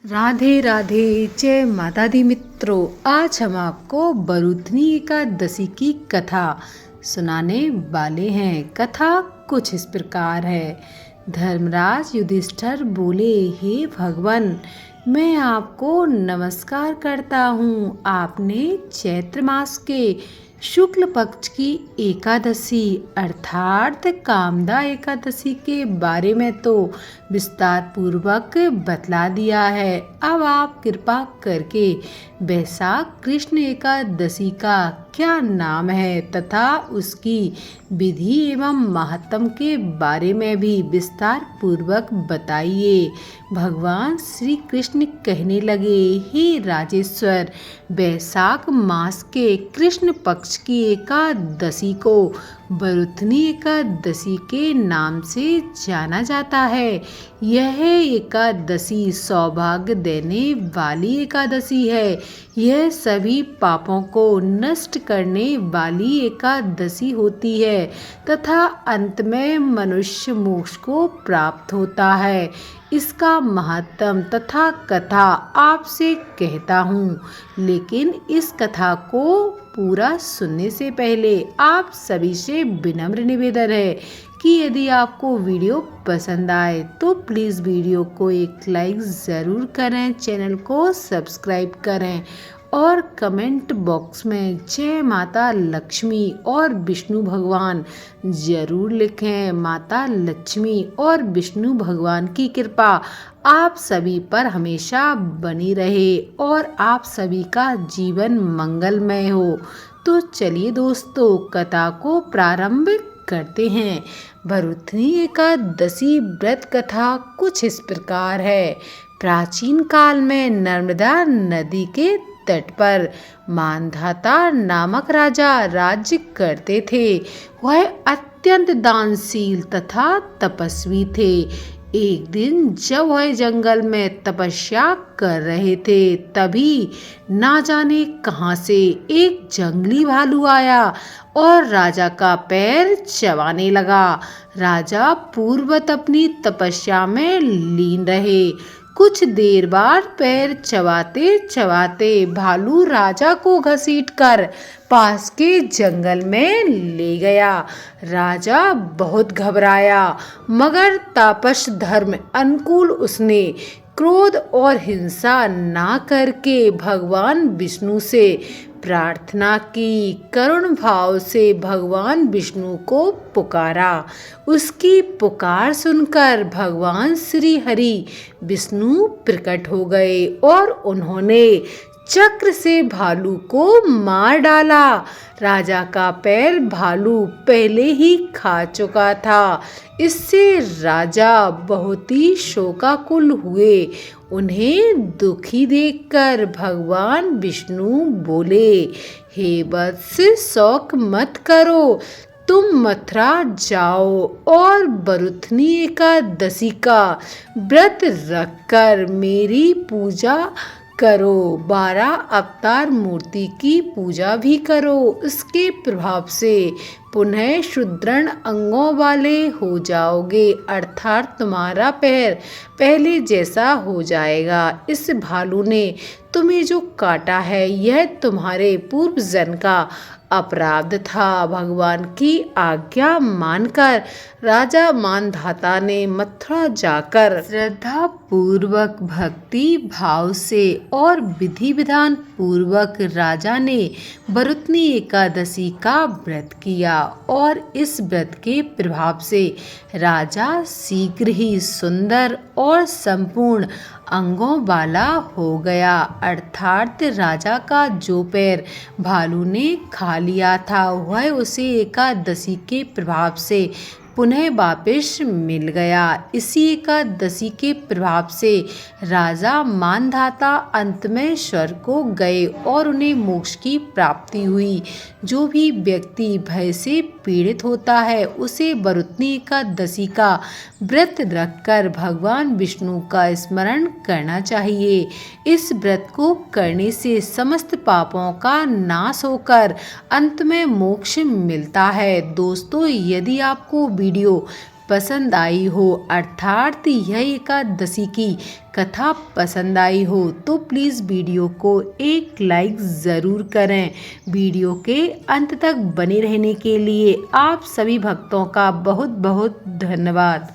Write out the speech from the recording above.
राधे राधे, जय माता दी मित्रों। आज हम आपको बरूथनी एकादशी की कथा सुनाने वाले हैं। कथा कुछ इस प्रकार है। धर्मराज युधिष्ठिर बोले, हे भगवान, मैं आपको नमस्कार करता हूँ। आपने चैत्र मास के शुक्ल पक्ष की एकादशी अर्थात कामदा एकादशी के बारे में तो विस्तार पूर्वक बतला दिया है। अब आप कृपा करके वैशाख कृष्ण एकादशी का क्या नाम है तथा उसकी विधि एवं महत्व के बारे में भी विस्तार पूर्वक बताइए। भगवान श्री कृष्ण कहने लगे, हे राजेश्वर, वैशाख मास के कृष्ण पक्ष की एकादशी को बरूथनी एकादशी के नाम से जाना जाता है। यह एकादशी सौभाग्य देने वाली एकादशी है। यह सभी पापों को नष्ट करने वाली एकादशी होती है तथा अंत में मनुष्य मोक्ष को प्राप्त होता है। इसका महत्व तथा कथा आपसे कहता हूँ, लेकिन इस कथा को पूरा सुनने से पहले आप सभी से विनम्र निवेदन है कि यदि आपको वीडियो पसंद आए तो प्लीज़ वीडियो को एक लाइक ज़रूर करें, चैनल को सब्सक्राइब करें और कमेंट बॉक्स में जय माता लक्ष्मी और विष्णु भगवान जरूर लिखें। माता लक्ष्मी और विष्णु भगवान की कृपा आप सभी पर हमेशा बनी रहे और आप सभी का जीवन मंगलमय हो। तो चलिए दोस्तों, कथा को प्रारंभ करते हैं। बरूथनी एकादशी व्रत कथा कुछ इस प्रकार है। प्राचीन काल में नर्मदा नदी के तट पर मानधाता नामक राजा राज्य करते थे। वह अत्यंत दानशील तथा तपस्वी थे। एक दिन जब वह जंगल में तपस्या कर रहे थे, तभी ना जाने कहां से एक जंगली भालू आया और राजा का पैर चबाने लगा। राजा पूर्ववत अपनी तपस्या में लीन रहे। कुछ देर बाद पैर चबाते चबाते भालू राजा को घसीटकर पास के जंगल में ले गया। राजा बहुत घबराया, मगर तापस धर्म अनुकूल उसने क्रोध और हिंसा ना करके भगवान विष्णु से प्रार्थना की। करुण भाव से भगवान विष्णु को पुकारा। उसकी पुकार सुनकर भगवान श्री हरि विष्णु प्रकट हो गए और उन्होंने चक्र से भालू को मार डाला। राजा का पैर भालू पहले ही खा चुका था। इससे राजा बहुत ही शोकाकुल हुए। उन्हें दुखी देखकर भगवान विष्णु बोले, हे वत्स, शोक मत करो। तुम मथुरा जाओ और बरूथनी एकादशी का व्रत रखकर मेरी पूजा करो। 12 अवतार मूर्ति की पूजा भी करो। उसके प्रभाव से पुनः सुदृढ़ अंगों वाले हो जाओगे, अर्थात तुम्हारा पैर पहले जैसा हो जाएगा। इस भालू ने तुम्हें जो काटा है, यह तुम्हारे पूर्व जन्म का अपराध था। भगवान की आज्ञा मानकर राजा मानधाता ने मथुरा जाकर श्रद्धा पूर्वक, भक्ति भाव से और विधि विधान पूर्वक राजा ने बरूथनी एकादशी का व्रत किया और इस व्रत के प्रभाव से राजा शीघ्र ही सुंदर और संपूर्ण अंगों वाला हो गया, अर्थात राजा का जो पैर भालू ने खा लिया था, वह उसे एकादशी के प्रभाव से पुनः वापस मिल गया। इसी एकादशी के प्रभाव से राजा मानधाता अंत में स्वर्ग को गए और उन्हें मोक्ष की प्राप्ति हुई। जो भी व्यक्ति भय से पीड़ित होता है, उसे बरूथनी एकादशी का व्रत रखकर भगवान विष्णु का स्मरण करना चाहिए। इस व्रत को करने से समस्त पापों का नाश होकर अंत में मोक्ष मिलता है। दोस्तों, यदि आपको वीडियो पसंद आई हो, अर्थात यह एकादशी की कथा पसंद आई हो तो प्लीज़ वीडियो को एक लाइक ज़रूर करें। वीडियो के अंत तक बने रहने के लिए आप सभी भक्तों का बहुत बहुत धन्यवाद।